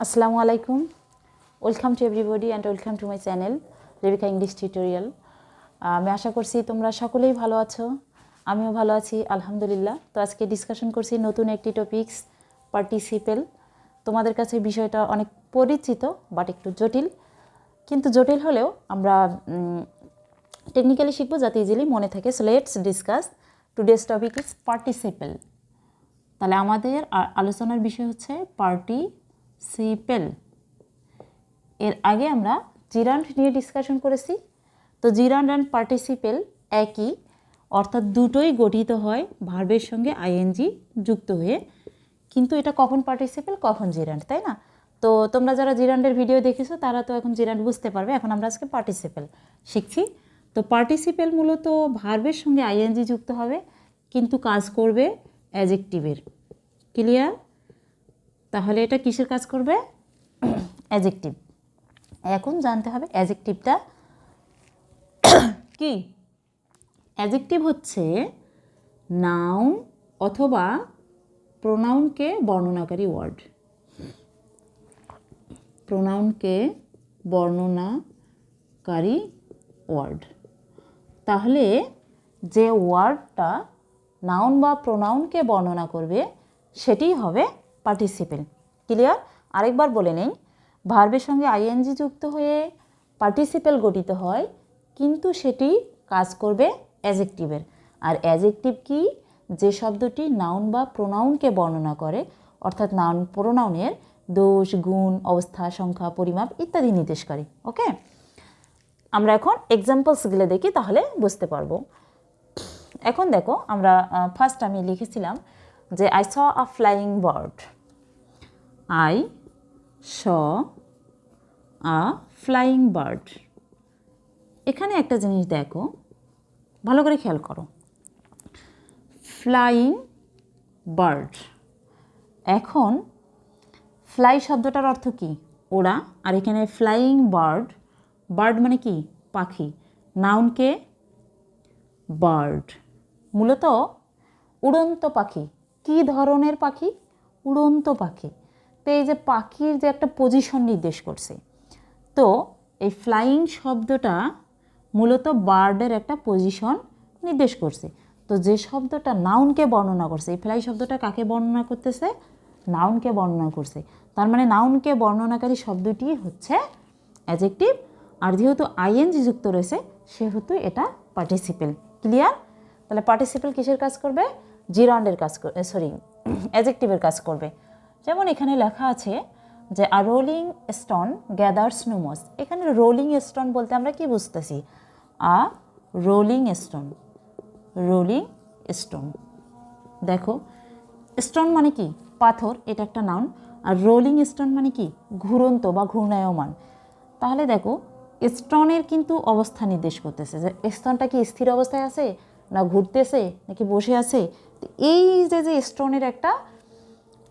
Assalamualaikum. Welcome to everybody and welcome to my channel Rebeka English tutorial. আমি আশা করছি তোমরা সকলেই ভালো আছো, আমিও ভালো আছি আলহামদুলিল্লাহ। তো আজকে ডিসকাশন করছি নতুন একটি টপিকস পার্টিসিপেল। তোমাদের কাছে বিষয়টা অনেক পরিচিত বাট একটু জটিল, কিন্তু জটিল হলেও আমরা টেকনিক্যালি শিখবো যাতে ইজিলি মনে থাকে। So let's discuss today's topic is participle. তাহলে আমাদের আলোচনার বিষয় হচ্ছে পার্টিসিপেল। এর আগে আমরা জিরান্ড নিয়ে ডিসকাশন করেছি। তো জিরান্ড অ্যান্ড পার্টিসিপেল একই, অর্থাৎ দুটোই গঠিত হয় ভার্বের সঙ্গে আইএনজি যুক্ত হয়ে, কিন্তু এটা কখন পার্টিসিপেল কখন জিরান্ড, তাই না? তো তোমরা যারা জিরান্ডের ভিডিও দেখেছো তারা তো এখন জিরান্ড বুঝতে পারবে। এখন আমরা আজকে পার্টিসিপেল শিখছি। তো পার্টিসিপেল মূলত ভার্বের সঙ্গে আইএনজি যুক্ত হবে, কিন্তু কাজ করবে অ্যাডজেক্টিভের। ক্লিয়ার? তাহলে এটা কিসের কাজ করবে? অ্যাডজেক্টিভ। এখন জানতে হবে অ্যাডজেক্টিভটা কি। অ্যাডজেক্টিভ হচ্ছে নাউন অথবা প্রোনাউনকে বর্ণনাকারী ওয়ার্ড। প্রোনাউনকে বর্ণনাকারী ওয়ার্ড। তাহলে যে ওয়ার্ডটা নাউন বা প্রোনাউনকে বর্ণনা করবে সেটি হবে পার্টিসিপেল। ক্লিয়ার? আরেকবার বলে নেই, ভার্বের সঙ্গে আইএনজি যুক্ত হয়ে পার্টিসিপেল গঠিত হয়, কিন্তু সেটি কাজ করবে অ্যাডজেক্টিভের। আর অ্যাডজেক্টিভ কি? যে শব্দটি নাউন বা প্রোনাউনকে বর্ণনা করে, অর্থাৎ নাউন প্রোনাউনের দোষ, গুণ, অবস্থা, সংখ্যা, পরিমাপ ইত্যাদি নির্দেশ করে। ওকে, আমরা এখন এক্সাম্পলসগুলো দেখি, তাহলে বুঝতে পারবো। এখন দেখো, আমরা ফার্স্ট আমি লিখেছিলাম যে I saw a flying bird. I saw a flying bird. এখানে একটা জিনিস দেখো, ভালো করে খেয়াল করো। Flying bird. এখন ফ্লাই শব্দটার অর্থ কি? ওড়া। আর এখানে ফ্লাইং বার্ড, বার্ড মানে কি? পাখি। নাউনকে বার্ড, মূলত উড়ন্ত পাখি। কি ধরনের পাখি? উড়ন্ত পাখি। তো এই যে পাখির যে একটা পজিশন নির্দেশ করছে, তো এই ফ্লাইং শব্দটা মূলত বার্ডের একটা পজিশন নির্দেশ করছে। তো যে শব্দটা নাউনকে বর্ণনা করছে, এই ফ্লাই শব্দটা কাকে বর্ণনা করতেছে? নাউনকে বর্ণনা করছে। তার মানে নাউনকে বর্ণনাকারী শব্দটি হচ্ছে অ্যাডজেক্টিভ। আর যেহেতু আইএনজি যুক্ত রয়েছে সেহেতু এটা পার্টিসিপেল। ক্লিয়ার? তাহলে পার্টিসিপেল কিসের কাজ করবে? জিরান্ডের কাজ করবে, সরি অ্যাডজেক্টিভের কাজ করবে। যেমন এখানে লেখা আছে যে a rolling stone gathers no moss. এখানে রোলিং স্টোন বলতে আমরা কি বুঝতেছি? A rolling stone. Rolling stone, দেখো স্টোন মানে কি? পাথর, এটা একটা নাউন। আর রোলিং স্টোন মানে কি? ঘুরন্ত বা ঘূর্ণায়মান। তাহলে দেখো স্টোনের কিন্তু অবস্থা নির্দেশ করতেছে যে স্টোনটা কি স্থির অবস্থায় আছে, না ঘুরতেছে, নাকি বসে আছে। এই যে স্টোনের একটা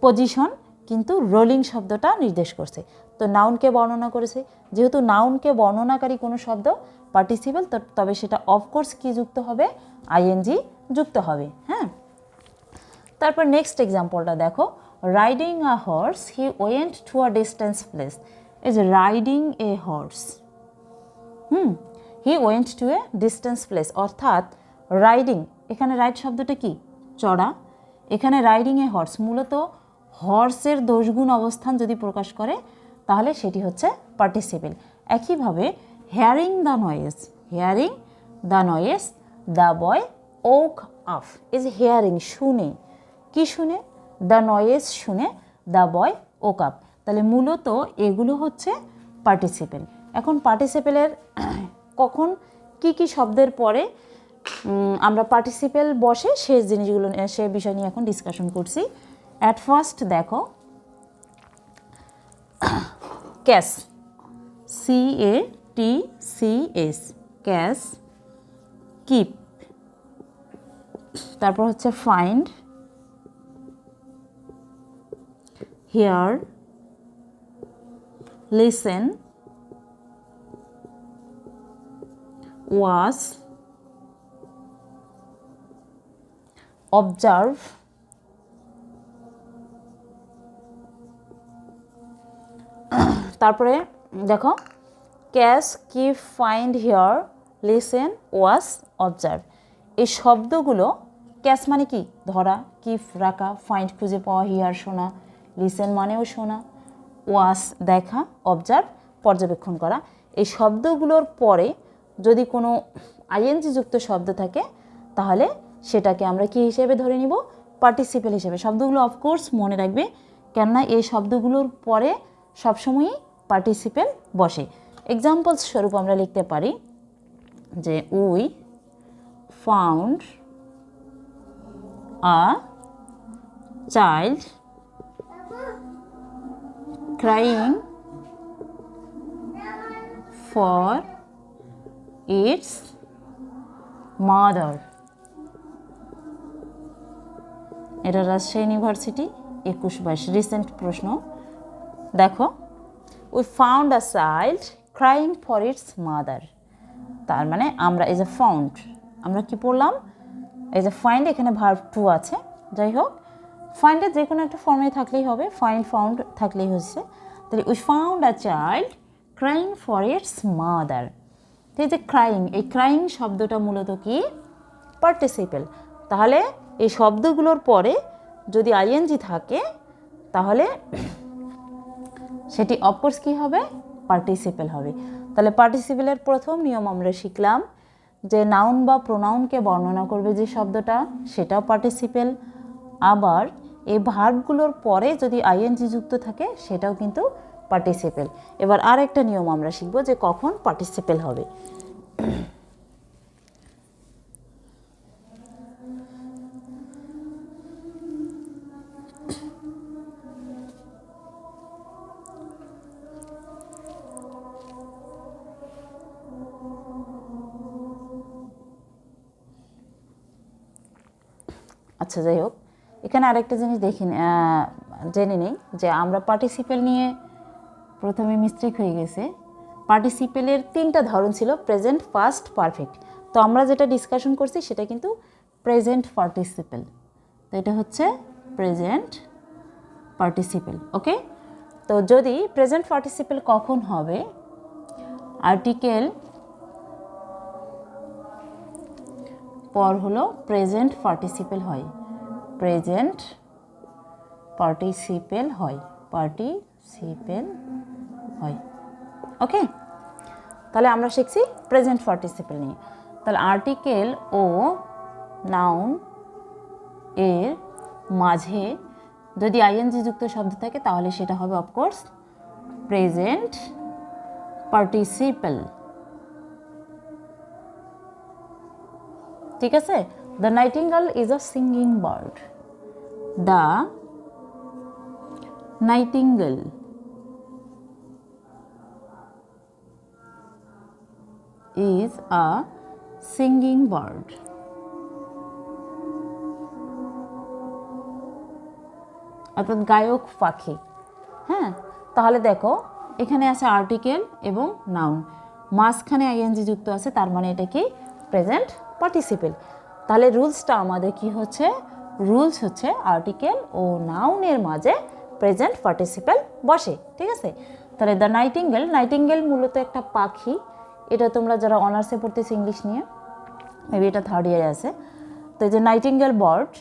পজিশন কিন্তু রোলিং শব্দটা নির্দেশ করছে। তো নাউনকে বর্ণনা করেছে, যেহেতু নাউনকে বর্ণনাকারী কোনো শব্দ পার্টিসিপেল, তবে সেটা অফকোর্স কি যুক্ত হবে? আইএনজি যুক্ত হবে। হ্যাঁ, তারপর নেক্সট এক্সাম্পলটা দেখো। Riding a horse he went to a distance place. এই যে riding A horse, he went to a distance place, অর্থাৎ রাইডিং, এখানে রাইড শব্দটা কি? চড়া। এখানে রাইডিং এ হর্স, মূলত হর্সের দোষগুণ অবস্থান যদি প্রকাশ করে তাহলে সেটি হচ্ছে পার্টিসিপেল। একইভাবে hearing the noise, hearing the noise the boy woke up. এই যে হেয়ারিং, শুনে, কি শুনে? দ্য নয়েজ শুনে দ্য বয় ওক আপ। তাহলে মূলত এগুলো হচ্ছে পার্টিসিপেল। এখন পার্টিসিপেলের কখন কি কি শব্দের পরে আমরা পার্টিসিপেল বসে সে জিনিসগুলো, সে বিষয় নিয়ে এখন ডিসকাশন করছি। অ্যাট ফার্স্ট দেখো, ক্যাশ, CATCS, ক্যাশ, কিপ। তারপর হচ্ছে find, here, listen, watch, observe, তারপরে দেখো catch, keep, find, here, listen, watch, observe, এই শব্দগুলো ক্যাচ মানে কি ধরা, কিপ রাখা, ফাইন্ড খুঁজে পাওয়া, হিয়ার শোনা, লিসেন মানেও শোনা, ওয়াচ দেখা, অবজার্ভ পর্যবেক্ষণ করা। এই শব্দগুলোর পরে যদি কোনো আইএনজি যুক্ত শব্দ থাকে তাহলে সেটাকে আমরা কি হিসেবে ধরে নিব, পার্টিসিপেল হিসেবে। শব্দগুলো অফকোর্স মনে রাখবে, কেননা এই শব্দগুলোর পরে সবসময়ই পার্টিসিপেল বসে। এক্সাম্পলস স্বরূপ আমরা লিখতে পারি যে we found a child crying for its mother. এটা রাজশাহী ইউনিভার্সিটি 21-22 রিসেন্ট প্রশ্ন। দেখো we found a child crying for its mother, তার মানে আমরা এই যে ফাউন্ড, আমরা কি পড়লাম, এই যে ফাইন্ড, এখানে ভার্ব টু আছে, যাই হোক ফাইন্ডে যে কোনো একটা ফর্মে থাকলেই হবে, ফাইন্ড ফাউন্ড থাকলেই হচ্ছে। তাহলে we found a child crying for its mother. এই যে ক্রাইং, এই ক্রাইং শব্দটা মূলত কি পার্টিসিপেল। তাহলে এই শব্দগুলোর পরে যদি আইএনজি থাকে তাহলে সেটি অফকোর্স কি হবে, পার্টিসিপেল হবে। তাহলে পার্টিসিপেলের প্রথম নিয়ম আমরা শিখলাম যে নাউন বা প্রোনাউনকে বর্ণনা করবে যে শব্দটা, সেটাও পার্টিসিপেল। আবার এই ভার্বগুলোর পরে যদি আইএনজি যুক্ত থাকে সেটাও কিন্তু পার্টিসিপেল। এবার আর একটা নিয়ম আমরা শিখব যে কখন পার্টিসিপেল হবে। আচ্ছা যাই হোক, এখানে আরেকটা জিনিস জেনে নিই যে আমরা পার্টিসিপেল নিয়ে প্রথমে মিস্টেক হয়ে গেছে। পার্টিসিপেলের 3টা ধরন ছিল, প্রেজেন্ট, পাস্ট, পারফেক্ট। তো আমরা যেটা ডিসকাশন করছি সেটা কিন্তু প্রেজেন্ট পার্টিসিপেল। তো এটা হচ্ছে প্রেজেন্ট পার্টিসিপেল। ওকে, তো যদি প্রেজেন্ট পার্টিসিপেল কখন হবে, আর্টিকেল পর হলো প্রেজেন্ট পার্টিসিপেল হয়, প্রেজেন্ট পার্টিসিপেল হয়, পার্টিসিপেল হয়। ওকে, তাহলে আমরা শিখছি প্রেজেন্ট পার্টিসিপেল নিয়ে। তাহলে আর্টিকেল ও নাউন এর মাঝে যদি আইএনজি যুক্ত শব্দ থাকে তাহলে সেটা হবে অফকোর্স প্রেজেন্ট পার্টিসিপেল। ঠিক আছে, the nightingale is a singing bird, the nightingale is a singing bird. অর্থাৎ গায়ক পাখি। হ্যাঁ, তাহলে দেখো এখানে আছে আর্টিকেল এবং নাউন, মাঝখানে আইএনজি যুক্ত আছে, তার মানে এটা কি প্রেজেন্ট পার্টিসিপেল। তাহলে রুলসটা আমাদের কি হচ্ছে, রুলস হচ্ছে আর্টিকেল ও নাউনের মাঝে প্রেজেন্ট পার্টিসিপেল বসে। ঠিক আছে, তাহলে দ্য নাইটিঙ্গেল, নাইটিঙ্গেল মূলত একটা পাখি। এটা তোমরা যারা অনার্সে পড়তেছে ইংলিশ নিয়ে, মেবি এটা 3rd ইয়ারে আছে। তো এই যে নাইটিঙ্গেল বার্ড,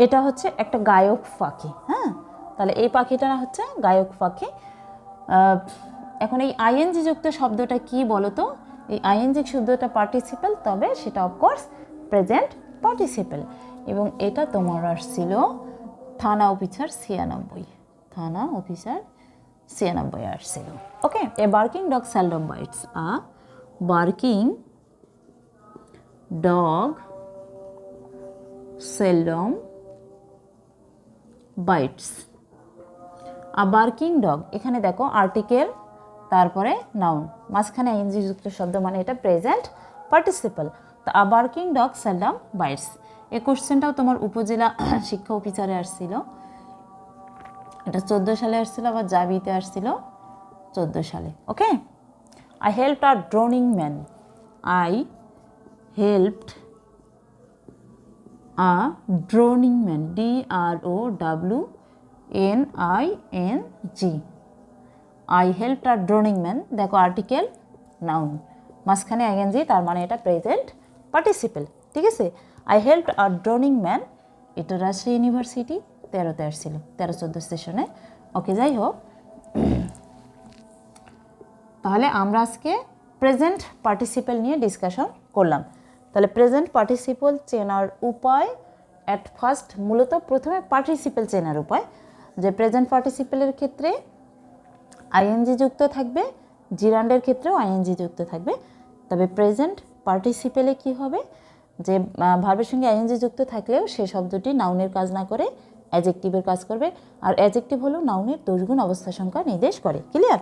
এটা হচ্ছে একটা গায়ক পাখি। হ্যাঁ, তাহলে এই পাখিটা হচ্ছে গায়ক পাখি। এখন এই আইএনজি যুক্ত শব্দটা কি বলো তো, এই আইএনজি শব্দটা পার্টিসিপেল, তবে সেটা অফকোর্স প্রেজেন্ট পার্টিসিপেল। এবং এটা তোমার আসছিল থানা অফিসার 96, থানা অফিসার 96 আসছিল। Okay, a barking dog seldom bites, a barking dog seldom bites, a barking dog. এখানে দেখো আর্টিকেল, তারপরে নাউন, মাঝখানে আইএনজি যুক্ত শব্দ, মানে এটা প্রেজেন্ট পার্টিসিপেল। তো আ বার্কিং ডগ সেলডম বাইটস, এই কোশ্চেনটাও তোমার উপজেলা শিক্ষা অফিসারে আসছিল, এটা 14 সালে আসছিল, আবার জাবিতে আসছিল 14 সালে। Okay, I helped a drowning man, I helped a drowning man, DROWNING, I helped a drowning man, দেখো আর্টিকেল নাউন, মাঝখানে আইএনজি, তার মানে এটা প্রেজেন্ট পার্টিসিপেল। ঠিক আছে, I helped a drowning man, এটা রাজশাহী ইউনিভার্সিটি 13তে আসছিল, 13-14 সেশনে। ওকে, যাই হোক, তাহলে আমরা আজকে প্রেজেন্ট পার্টিসিপেল নিয়ে ডিসকাশন করলাম। তাহলে প্রেজেন্ট পার্টিসিপল চেনার উপায়, অ্যাট ফার্স্ট মূলত প্রথমে পার্টিসিপেল চেনার উপায়, যে প্রেজেন্ট পার্টিসিপেলের ক্ষেত্রে আইএনজি যুক্ত থাকবে, জিরান্ডের ক্ষেত্রেও আইএনজি যুক্ত থাকবে। তবে প্রেজেন্ট পার্টিসিপেলে কি হবে, যে ভার্বের সঙ্গে আইএনজি যুক্ত থাকলেও সে শব্দটি নাউনের কাজ না করে অ্যাডজেক্টিভের কাজ করবে। আর অ্যাডজেক্টিভ হলো নাউনের দোষগুণ অবস্থা সংখ্যা নির্দেশ করে। ক্লিয়ার?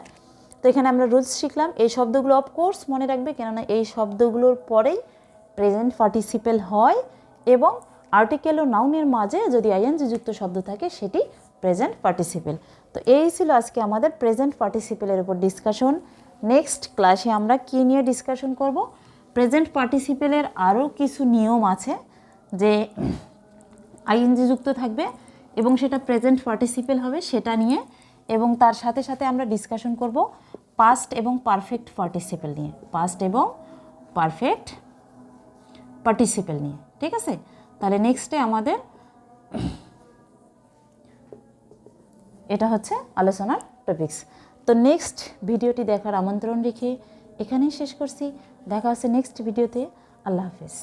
তো এখানে আমরা রুলস শিখলাম। এই শব্দগুলো অফকোর্স মনে রাখবে, কেননা এই শব্দগুলোর পরেই প্রেজেন্ট পার্টিসিপেল হয়, এবং আর্টিকেল ও নাউনের মাঝে যদি আইএনজি যুক্ত শব্দ থাকে সেটি প্রেজেন্ট পার্টিসিপেল। তো এই ছিল আজকে আমাদের প্রেজেন্ট পার্টিসিপেলের উপর ডিসকাশন। নেক্সট ক্লাসে আমরা কী নিয়ে ডিসকাশন করব? প্রেজেন্ট পার্টিসিপেলের আরও কিছু নিয়ম আছে, যে আইএনজি যুক্ত থাকবে এবং সেটা প্রেজেন্ট পার্টিসিপেল হবে সেটা নিয়ে, এবং তার সাথে সাথে আমরা ডিসকাশন করব পাস্ট এবং পারফেক্ট পার্টিসিপেল নিয়ে, পাস্ট এবং পারফেক্ট পার্টিসিপেল নিয়ে। ঠিক আছে, তাহলে নেক্সটে আমাদের এটা হচ্ছে আলোচনার টপিকস। তো নেক্সট ভিডিওটি দেখার আমন্ত্রণ রেখে এখানেই শেষ করছি। দেখা হচ্ছে নেক্সট ভিডিওতে। আল্লাহ হাফেজ।